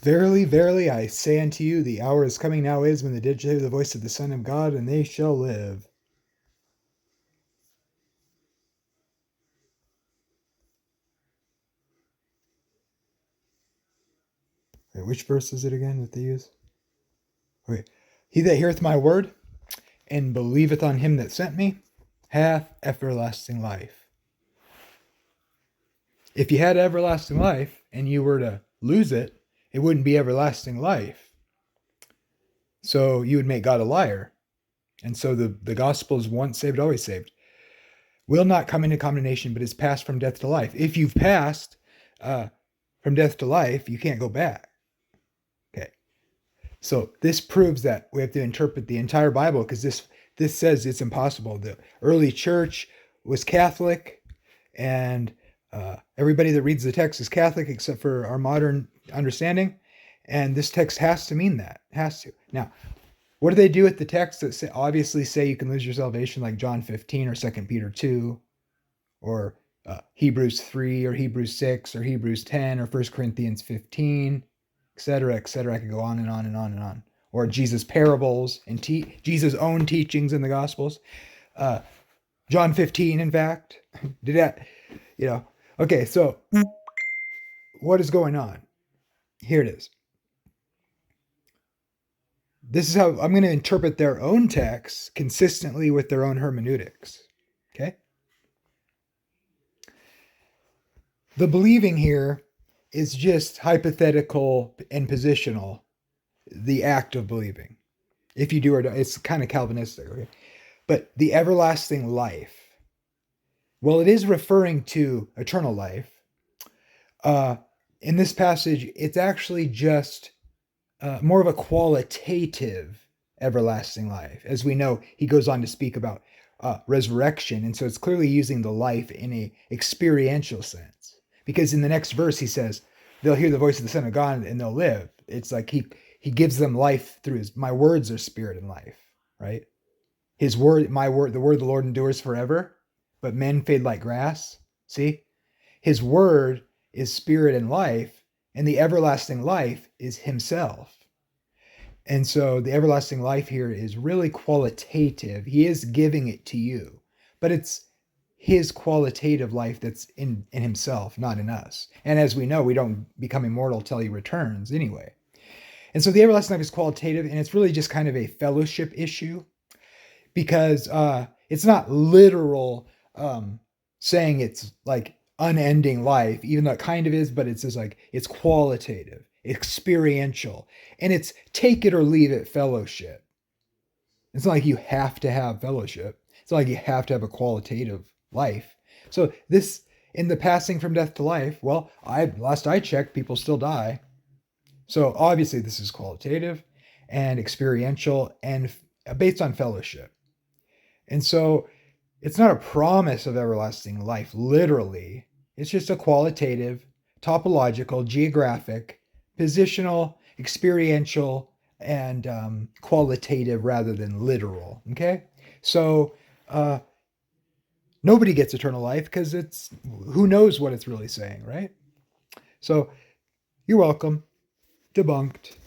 Verily, verily, I say unto you, the hour is coming, now is, when the dead shall hear the voice of the Son of God, and they shall live. Wait, which verse is it again that they use? Wait. He that heareth my word, and believeth on him that sent me, hath everlasting life. If you had everlasting life, and you were to lose it, it wouldn't be everlasting life. So you would make God a liar. And so the gospel is once saved, always saved. Will not come into condemnation, but is passed from death to life. If you've passed from death to life, you can't go back. Okay. So this proves that we have to interpret the entire Bible, because this says it's impossible. The early church was Catholic, and everybody that reads the text is Catholic, except for our modern understanding. And this text has to mean that. It has to. Now, what do they do with the texts that obviously say you can lose your salvation, like John 15 or 2 Peter 2 or Hebrews 3 or Hebrews 6 or Hebrews 10 or 1 Corinthians 15, etc., etc. I could go on and on and on and on. Or Jesus' parables and Jesus' own teachings in the Gospels. John 15, in fact. Did that, Okay, so what is going on? Here it is. This is how I'm going to interpret their own texts consistently with their own hermeneutics. Okay? The believing here is just hypothetical and positional, the act of believing. If you do or don't, it's kind of Calvinistic. Okay? But the everlasting life, well, it is referring to eternal life. In this passage, it's actually just more of a qualitative everlasting life. As we know, he goes on to speak about resurrection, and so it's clearly using the life in a experiential sense. Because in the next verse, he says, they'll hear the voice of the Son of God and they'll live. It's like he gives them life through my words are spirit and life, right? His word, my word, the word of the Lord endures forever, but men fade like grass. See? His word is spirit and life, and the everlasting life is himself. And so the everlasting life here is really qualitative. He is giving it to you, but it's his qualitative life that's in himself, not in us. And as we know, we don't become immortal till he returns anyway. And so the everlasting life is qualitative, and it's really just kind of a fellowship issue, because it's not literal saying it's like unending life, even though it kind of is, but it's just like it's qualitative, experiential, and it's take it or leave it fellowship. It's not like you have to have fellowship. It's not like you have to have a qualitative life. So this, in the passing from death to life, well, last I checked, people still die. So obviously this is qualitative and experiential and based on fellowship. And so it's not a promise of everlasting life, literally. It's just a qualitative, topological, geographic, positional, experiential, and qualitative rather than literal. Okay? So nobody gets eternal life because who knows what it's really saying, right? So you're welcome. Debunked.